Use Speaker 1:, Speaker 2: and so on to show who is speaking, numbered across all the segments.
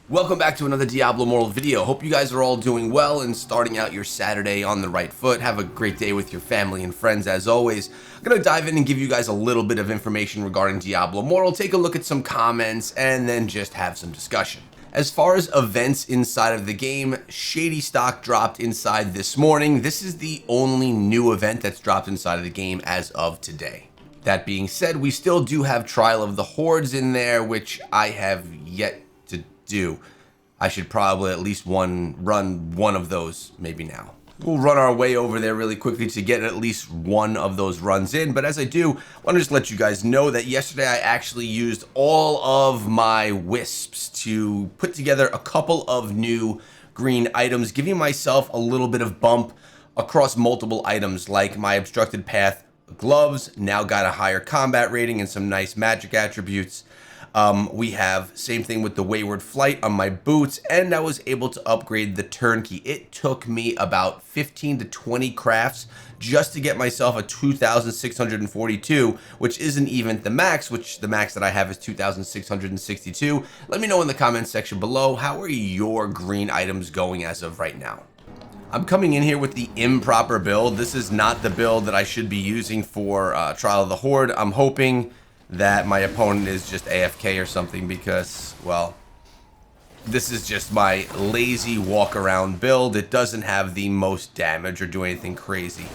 Speaker 1: Welcome back to another Diablo Immortal video. Hope you guys are all doing well and starting out your Saturday on the right foot. Have a great day with your family and friends as always. I'm going to dive in and give you guys a little bit of information regarding Diablo Immortal, take a look at some comments, and then just have some discussion. As far as events inside of the game, Shady Stock dropped inside this morning. This is the only new event that's dropped inside of the game as of today. That being said, we still do have Trial of the Hordes in there, which I have yet to do. I should probably at least run one of those maybe now. We'll run our way over there really quickly to get at least one of those runs in. But as I do, I want to just let you guys know that yesterday I actually used all of my wisps to put together a couple of new green items, giving myself a little bit of bump across multiple items, like my obstructed path gloves now got a higher combat rating and some nice magic attributes. We have same thing with the Wayward Flight on my boots, and I was able to upgrade the turnkey. It took me about 15 to 20 crafts just to get myself a 2,642, which isn't even the max, which the max that I have is 2,662. Let me know in the comments section below, how are your green items going as of right now? I'm coming in here with the improper build. This is not the build that I should be using for Trial of the Horde. I'm hoping that my opponent is just AFK or something because, well, this is just my lazy walk around build. It doesn't have the most damage or do anything crazy.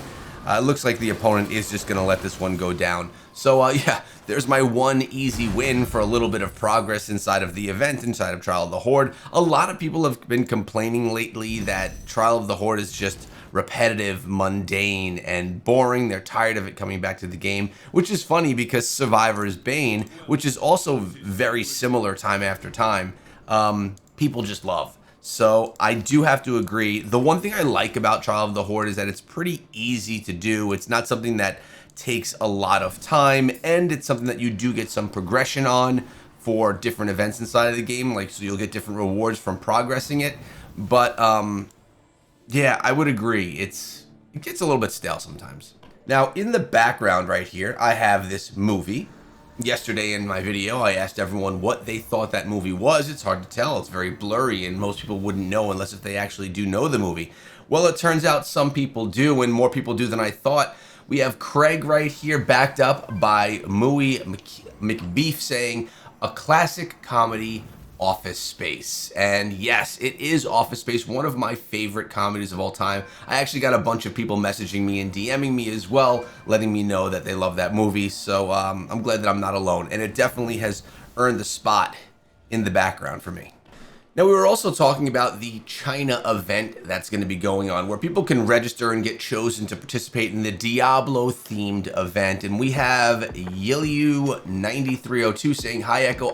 Speaker 1: It looks like the opponent is just going to let this one go down. So, yeah, there's my one easy win for a little bit of progress inside of the event, inside of Trial of the Horde. A lot of people have been complaining lately that Trial of the Horde is just repetitive, mundane, and boring. They're tired of it coming back to the game, which is funny because Survivor's Bane, which is also very similar time after time, people just love. So I do have to agree. The one thing I like about Trial of the Horde is that it's pretty easy to do. It's not something that takes a lot of time, and it's something that you do get some progression on for different events inside of the game, like so you'll get different rewards from progressing it. But yeah, I would agree. It gets a little bit stale sometimes. Now, in the background right here, I have this movie. Yesterday in my video, I asked everyone what they thought that movie was. It's hard to tell. It's very blurry, and most people wouldn't know unless if they actually do know the movie. Well, it turns out some people do, and more people do than I thought. We have Craig right here, backed up by Mooey McBeef, saying, a classic comedy, Office Space. And yes, it is Office Space, one of my favorite comedies of all time. I actually got a bunch of people messaging me and DMing me as well, letting me know that they love that movie. So I'm glad that I'm not alone, and it definitely has earned the spot in the background for me. Now, we were also talking about the China event that's going to be going on, where people can register and get chosen to participate in the Diablo-themed event. And we have Yilu9302 saying, "Hi, Echo.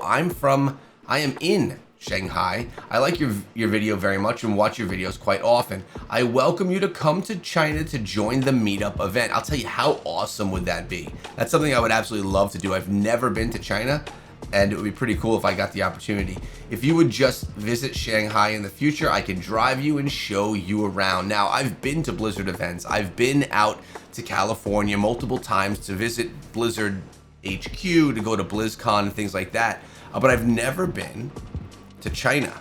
Speaker 1: I am in Shanghai. I like your video very much and watch your videos quite often. I welcome you to come to China to join the meetup event." I'll tell you, how awesome would that be? That's something I would absolutely love to do. I've never been to China, and it would be pretty cool if I got the opportunity. If you would just visit Shanghai in the future, I could drive you and show you around. Now, I've been to Blizzard events. I've been out to California multiple times to visit Blizzard HQ, to go to BlizzCon and things like that. But I've never been to China.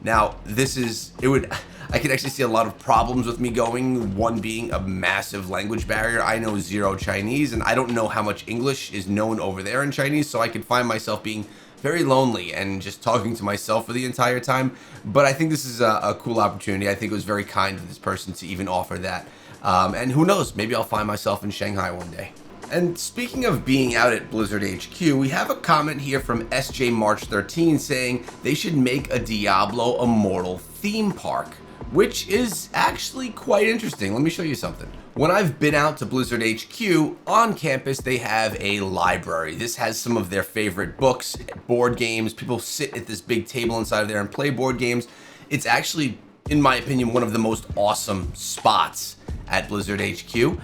Speaker 1: Now, I could actually see a lot of problems with me going, one being a massive language barrier. I know zero Chinese, and I don't know how much English is known over there in Chinese, so I could find myself being very lonely and just talking to myself for the entire time. But I think this is a cool opportunity. I think it was very kind of this person to even offer that. And who knows, maybe I'll find myself in Shanghai one day. And speaking of being out at Blizzard HQ, we have a comment here from SJ March 13 saying they should make a Diablo Immortal theme park, which is actually quite interesting. Let me show you something. When I've been out to Blizzard HQ, on campus they have a library. This has some of their favorite books, board games. People sit at this big table inside of there and play board games. It's actually, in my opinion, one of the most awesome spots at Blizzard HQ.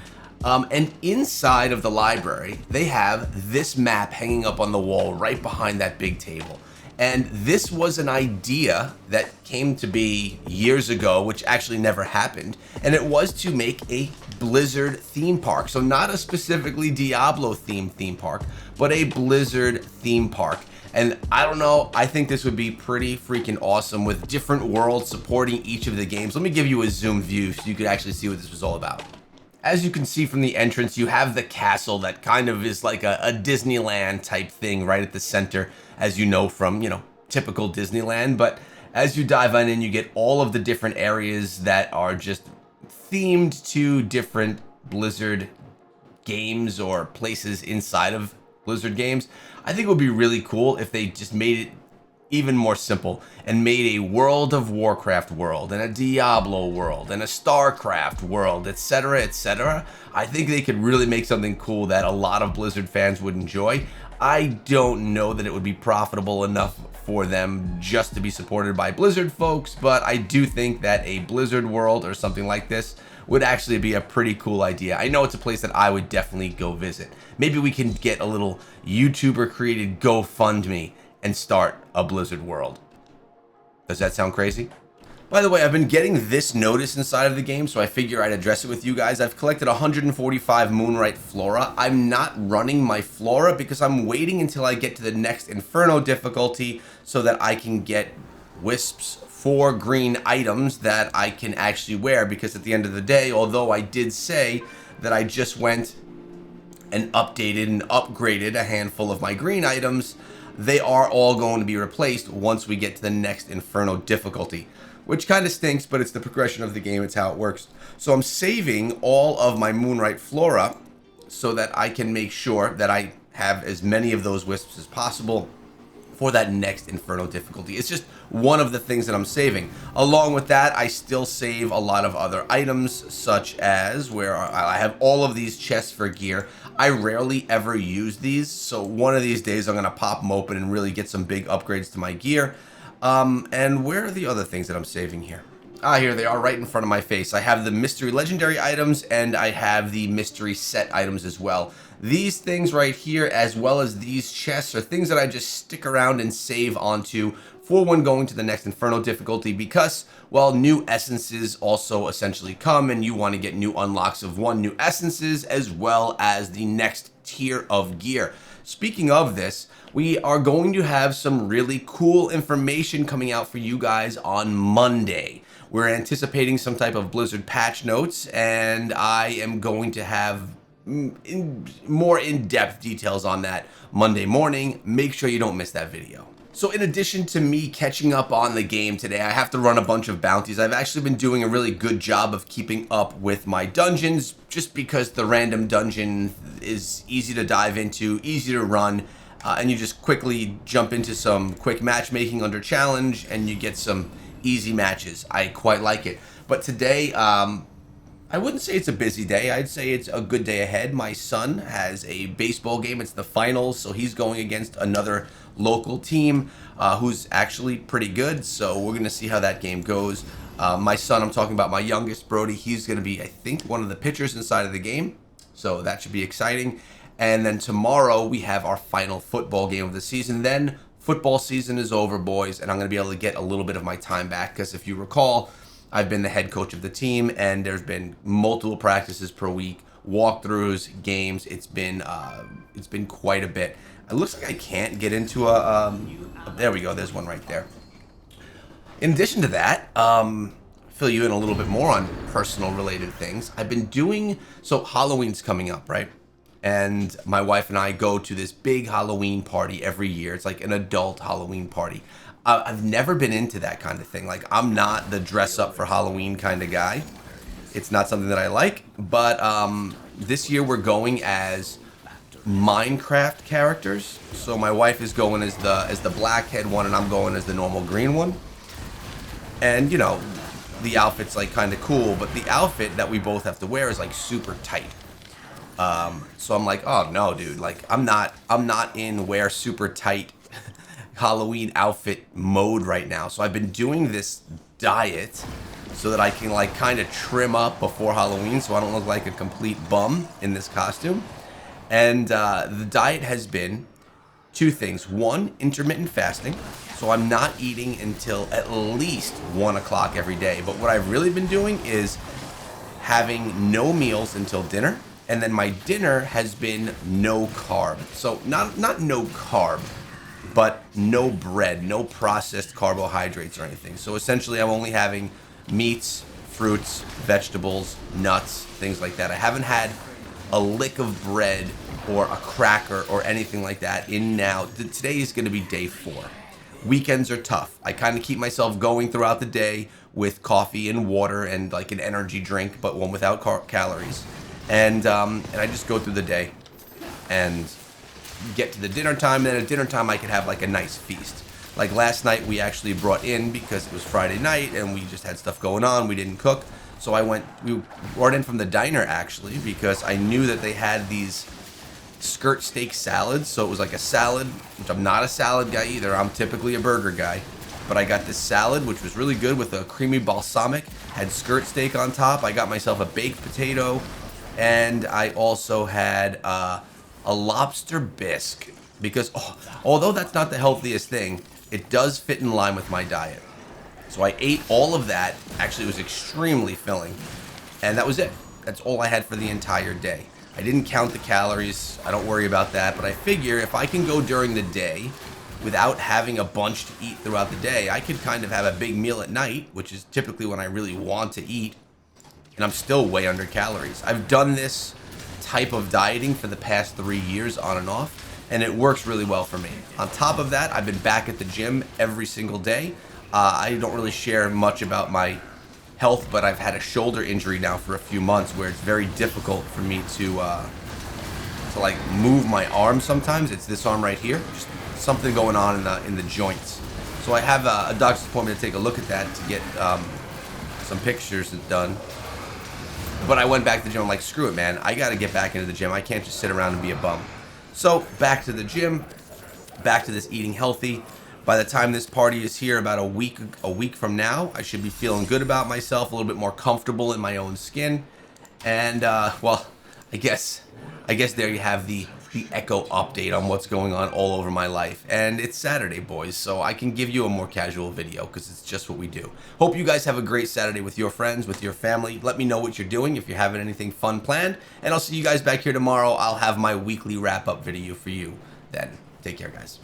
Speaker 1: And inside of the library, they have this map hanging up on the wall right behind that big table. And this was an idea that came to be years ago, which actually never happened. And it was to make a Blizzard theme park. So not a specifically Diablo themed theme park, but a Blizzard theme park. And I don't know, I think this would be pretty freaking awesome with different worlds supporting each of the games. Let me give you a zoom view so you could actually see what this was all about. As you can see from the entrance, you have the castle that kind of is like a Disneyland type thing right at the center, as you know from, typical Disneyland. But as you dive on in, you get all of the different areas that are just themed to different Blizzard games or places inside of Blizzard games. I think it would be really cool if they just made it even more simple and made a World of Warcraft world and a Diablo world and a StarCraft world, etc., etc. I think they could really make something cool that a lot of Blizzard fans would enjoy. I don't know that it would be profitable enough for them just to be supported by Blizzard folks, but I do think that a Blizzard world or something like this would actually be a pretty cool idea. I know it's a place that I would definitely go visit. Maybe we can get a little YouTuber created GoFundMe and start a Blizzard world. Does that sound crazy? By the way, I've been getting this notice inside of the game, so I figure I'd address it with you guys. I've collected 145 Moonlight Flora. I'm not running my Flora because I'm waiting until I get to the next Inferno difficulty so that I can get Wisps 4 green items that I can actually wear, because at the end of the day, although I did say that I just went and updated and upgraded a handful of my green items, they are all going to be replaced once we get to the next Inferno difficulty, which kind of stinks, but it's the progression of the game. It's how it works. So I'm saving all of my Moonlight Flora so that I can make sure that I have as many of those wisps as possible for that next Inferno difficulty. It's just one of the things that I'm saving. Along with that, I still save a lot of other items, such as where I have all of these chests for gear. I rarely ever use these, so one of these days I'm going to pop them open and really get some big upgrades to my gear. And where are the other things that I'm saving here? Ah, here they are right in front of my face. I have the mystery legendary items and I have the mystery set items as well. These things right here, as well as these chests, are things that I just stick around and save onto for when going to the next Inferno difficulty, because, well, new essences also essentially come and you want to get new unlocks of new essences as well as the next tier of gear. Speaking of this, we are going to have some really cool information coming out for you guys on Monday. We're anticipating some type of Blizzard patch notes, and I am going to have more in-depth details on that Monday morning. Make sure you don't miss that video. So in addition to me catching up on the game today, I have to run a bunch of bounties. I've actually been doing a really good job of keeping up with my dungeons, just because the random dungeon is easy to dive into, easy to run, and you just quickly jump into some quick matchmaking under challenge and you get some easy matches. I quite like it. But today, I wouldn't say it's a busy day. I'd say it's a good day ahead. My son has a baseball game. It's the finals, so he's going against another local team who's actually pretty good. So we're going to see how that game goes. My son, I'm talking about my youngest, Brody, he's going to be, I think, one of the pitchers inside of the game. So that should be exciting. And then tomorrow we have our final football game of the season. Then football season is over, boys, and I'm going to be able to get a little bit of my time back, because if you recall, I've been the head coach of the team, and there's been multiple practices per week, walkthroughs, games. It's been quite a bit. It looks like I can't get into there we go. There's one right there. In addition to that, fill you in a little bit more on personal related things. I've been doing, so Halloween's coming up, right? And my wife and I go to this big Halloween party every year. It's like an adult Halloween party. I've never been into that kind of thing. Like, I'm not the dress up for Halloween kind of guy. It's not something that I like. But this year we're going as Minecraft characters. So my wife is going as the blackhead one, and I'm going as the normal green one. And you know, the outfit's like kind of cool, but the outfit that we both have to wear is like super tight. So I'm like, oh no, dude, like I'm not in wear super tight Halloween outfit mode right now. So I've been doing this diet so that I can like kind of trim up before Halloween so I don't look like a complete bum in this costume. And the diet has been two things. One, intermittent fasting. So I'm not eating until at least 1 o'clock every day. But what I've really been doing is having no meals until dinner. And then my dinner has been no carb. So not no carb. but no bread, no processed carbohydrates or anything. So essentially I'm only having meats, fruits, vegetables, nuts, things like that. I haven't had a lick of bread or a cracker or anything like that in now. Today is going to be day 4. Weekends are tough. I kind of keep myself going throughout the day with coffee and water and like an energy drink, but one without calories. And I just go through the day and get to the dinner time. And then at dinner time, I could have like a nice feast. Like last night, we actually brought in, because it was Friday night and we just had stuff going on. We didn't cook. So we brought in from the diner actually, because I knew that they had these skirt steak salads. So it was like a salad, which I'm not a salad guy either. I'm typically a burger guy. But I got this salad, which was really good, with a creamy balsamic, had skirt steak on top. I got myself a baked potato, and I also had a lobster bisque, because although that's not the healthiest thing, it does fit in line with my diet. So I ate all of that. Actually, it was extremely filling, and that was it. That's all I had for the entire day. I didn't count the calories. I don't worry about that, but I figure if I can go during the day without having a bunch to eat throughout the day, I could kind of have a big meal at night, which is typically when I really want to eat, and I'm still way under calories. I've done this type of dieting for the past 3 years on and off, and it works really well for me. On top of that, I've been back at the gym every single day. I don't really share much about my health, but I've had a shoulder injury now for a few months where it's very difficult for me to like move my arm sometimes. It's this arm right here. Just something going on in the joints. So I have a doctor's appointment to take a look at that, to get some pictures done. But I went back to the gym. I'm like, screw it, man. I got to get back into the gym. I can't just sit around and be a bum. So back to the gym, back to this eating healthy. By the time this party is here, about a week from now, I should be feeling good about myself, a little bit more comfortable in my own skin. And well, I guess there you have the echo update on what's going on all over my life. And it's Saturday, boys, so I can give you a more casual video, because it's just what we do. Hope you guys have a great Saturday with your friends, with your family. Let me know what you're doing, if you're having anything fun planned. And I'll see you guys back here tomorrow. I'll have my weekly wrap-up video for you then. Take care, guys.